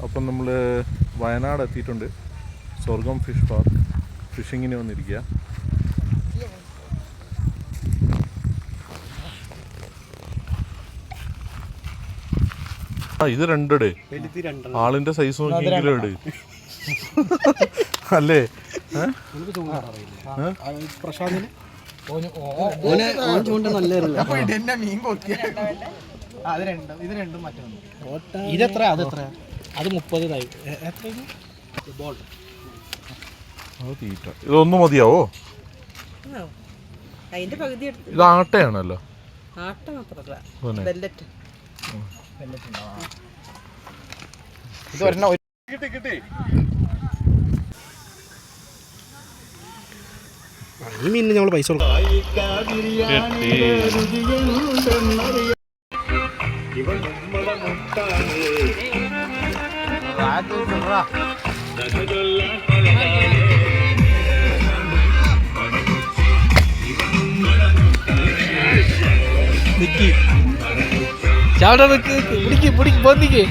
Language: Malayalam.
അപ്പം നമ്മൾ വയനാട് എത്തിയിട്ടുണ്ട്. സ്വർഗം ഫിഷ് പാർക്ക് ഫിഷിങ്ങിന് വന്നിരിക്കുക. ആ ഇത് രണ്ടിട് ആളിൻ്റെ സൈസ് നോക്കിയെങ്കിലും ഇട് അല്ലേ? പ്രശാന്തിന് ഇതെത്ര അതെത്ര അത് 30 ഇതൊന്നും മതിയാവോ? അതിന്റെ പകുതി ഇത് ആട്ടയാണല്ലോ. ആട്ട മാത്രല്ല ഈ മീനിന് നമ്മൾ പൈസ കൊടുക്കും. ചാടാ പിടിക്ക് പിടിക്ക് പോന്നിക്ക്